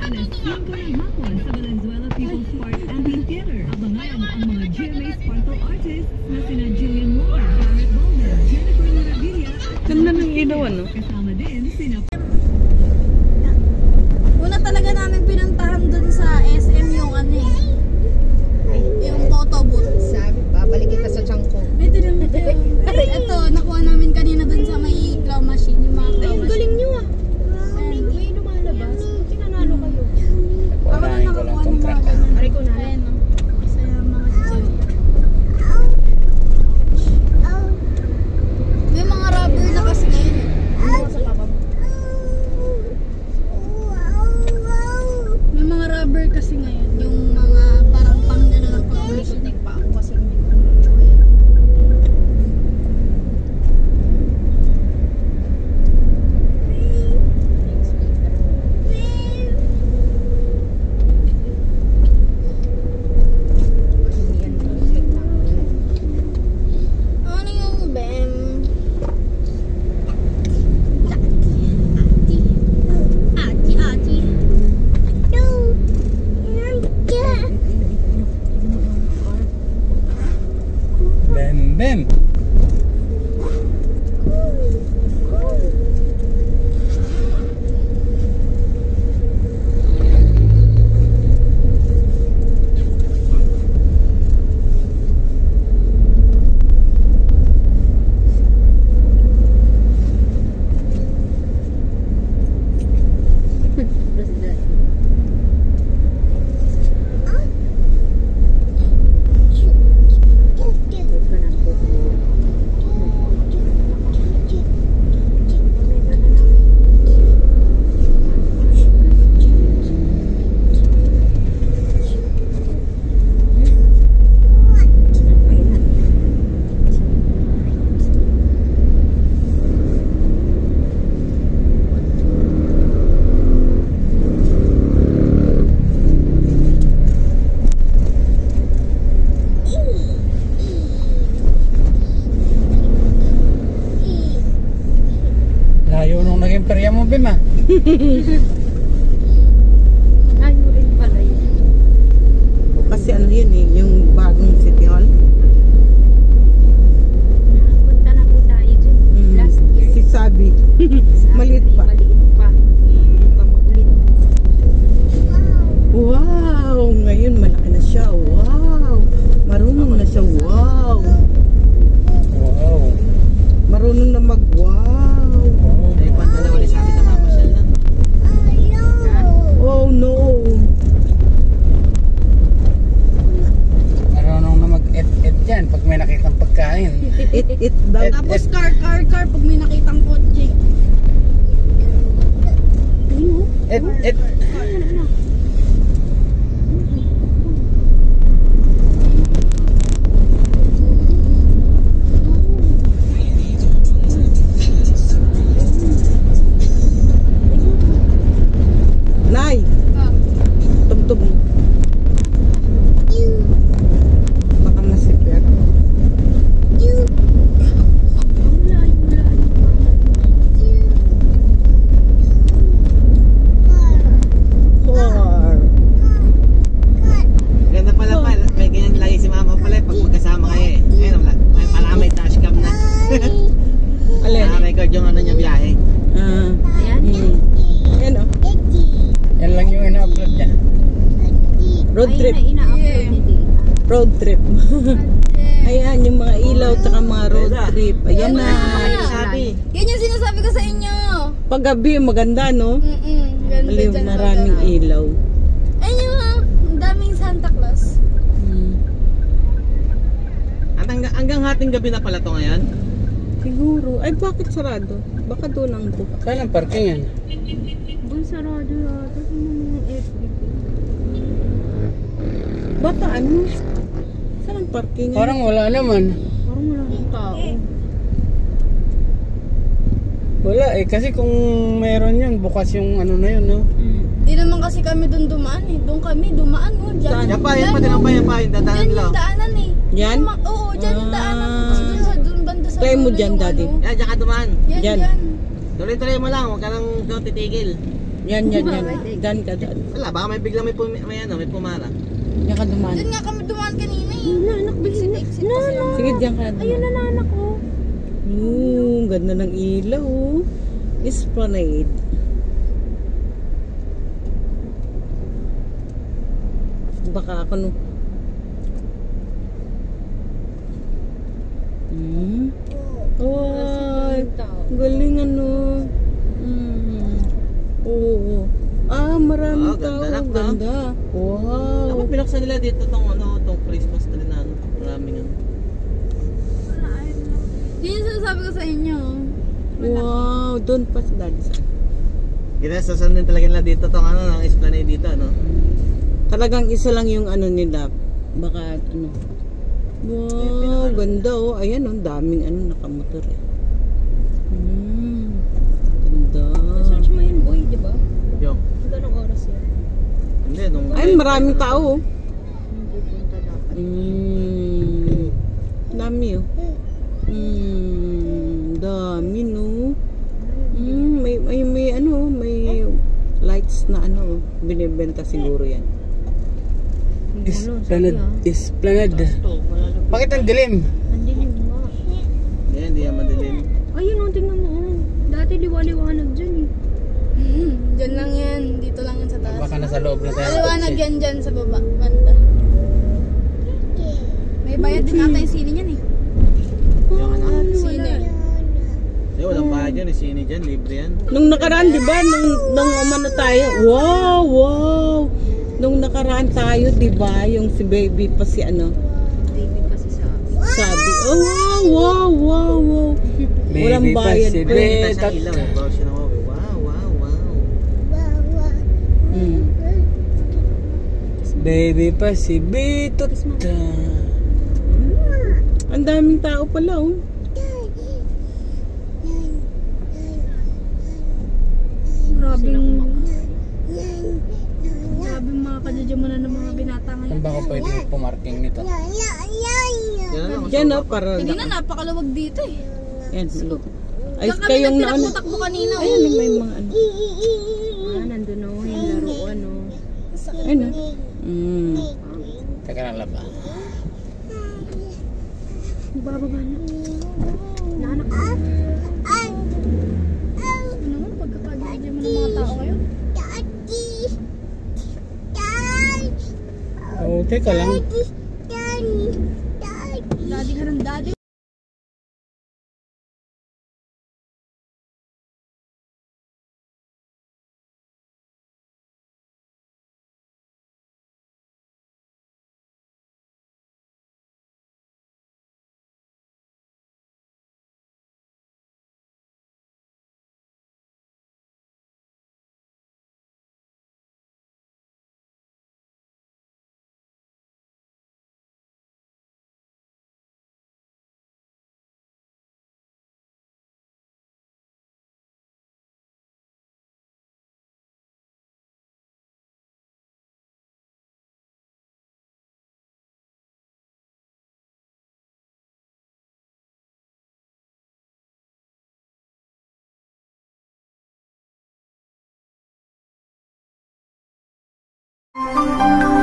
alas 5 ng hapon sa Valenzuela People's Park Amphitheater. Abangan ang mga GMA Sparkle artists na sina Jillian Moore, Garrett Bowman, Jennifer Moravilla at ganda ng ilaw, ano? kasama din sina Una talaga namin pinuntahan dun sa SM yung ano eh, yung photo booth. Sabi, babalik kita sa tiangko. May tinang ito, nakuha namin kanina dun sa may claw machine, yung mga claw machine. Galing nyo ah. May lumalabas. Pinanalo kayo. Ako na nakakuha ng mga ganun. Aray ko na. Ayan o. Isa yung mga chichil. May mga rubber na kasi ngayon eh. May mga rubber kasi ngayon. Yung mga parang pang ano ng claw machine. Pa ako kasi hindi ko. Ano yung bem? Ati, ati. Bem, bem. Layo nung naging perya mo, Bim, ah. Ayaw rin pala yun. Kasi ano yun eh, yung bagong City Hall. Punta na po tayo dyan. Last year. Si Sabi. Maliit pa. Maliit pa. Hindi pa maulit. Wow! Ngayon malaki na siya. Wow! Marunong na siya. Wow! Wow! Marunong na mag-wow! Ay, panta na wali sabi na mamasyal na. Oh no! Marunong na mag-et-et yan pag may nakitang pagkain. It daw. Tapos car pag may nakitang kotse. Et-et. Nay! Tugtog mo. Baka masipir. Car. Ganda pala pa. May ganyan lagi si mama pala pag magkasama kayo eh. Ayun, may pala may dashcam na. Alin? Record yung ano niya biyahe. Ayan. Yan o. Yan lang yung ina-upload niya. Road Ayun trip. na ina-upload ni Dita. Road trip. Ayan yung mga ilaw tsaka mga road trip. Ayan na. Sabi. Yan yung sinasabi ko sa inyo. Paggabi maganda, no? Ganda Alim, dyan. maraming ilaw. Ayun yung ang daming Santa Claus. At hanggang hating gabi na pala to ngayon. Siguro. Ay, bakit sarado? Baka doon ang book. Saan ang parking yan? Doon sa radio yata. Yung FB. Baka ano? Saan ang parking? Parang wala naman. Parang wala ng tao. Wala eh. Kasi kung meron yun, bukas yung ano na yun, no? Di naman kasi kami doon dumaan eh. Doon kami dumaan oh. Diyan. Yan pa, yan pa, tinang pa, yan pa, yung dadaan Diyan lang. yung daanan eh. Yan? Oo, diyan yung daanan. Tapos doon sa doon banda sa Try mo dulo dyan, yung Daddy. ano. Yan, diyan ka dumaan. Yan, Yan. yan. Tuloy-tuloy mo lang, huwag ka nang titigil. Yan. Diyan ka dyan. Wala, baka may biglang may pumara. Yan ka dumaan. Doon nga kami dumaan kanina eh. Nanak, Exit pa sila. Sige, diyan ka dumaan. Ayun na nanak ko. Ganda ng ilaw. Esplanade. Baka ako no. Wow. Galing ano. Oo. Maraming tao. Ganda. Wow. Dapat binuksan nila dito tong Christmas tree na maraming ano. Yun yung sinasabi ko sa inyo. Wow. Doon pa sa daddy sa. Ginasasan din talaga nila dito tong ng Esplanade dito, ano? Talagang isa lang yung ano nila. Baka ano. Wow, ganda oh. Ayan oh, daming nakamotor eh. Ganda. Search mo yun, boy, di ba? Yung. Ganong oras yan? Hindi, nung... Ay, maraming tao oh. Pupunta dapat. Dami oh. Dami no. May lights na binibenta siguro yan. Esplanade. Bakit ang dilim? Ang dilim nga. Hindi yan madilim. Ayun, tingnan mo. Dati liwaliwanag dyan eh. Diyan lang yan. Dito lang yan sa taas. Baka nasa loob na tayo. Maliwanag yan dyan sa baba. Banda. May bayad din ata yung sine niyan eh. Yung ano? Sine. Walang bayad yan, sine dyan, libre yan. Nung nakaraan, di ba? Nung umano tayo. Wow. Nung nakaraan tayo, di ba? Yung si baby pa si Baby pa si Sabi. Sabi. Oh, wow. Walang Baby pa bayad. si May kita siya ilaw, bawa siya ng wow. Baby pa si Bitot. Ang daming tao pala oh. Grabing mga kadadya mo na ng mga binata Saan ngayon. ba ako pwede pumarking nito? Diyan oh, para... Hindi na, napakaluwag dito eh. Yan. Ay, Diyan kami kayong nagtinakbo-takbo kanina. Ayun, may mga Nandun o, yung laruan o. Ayun Teka lang laba. Bababa na. Nanak ko. Ano naman, pagkakadadya mo ng mga tao ngayon? Oh, teka lang. Daddy ka ng daddy. Thank you.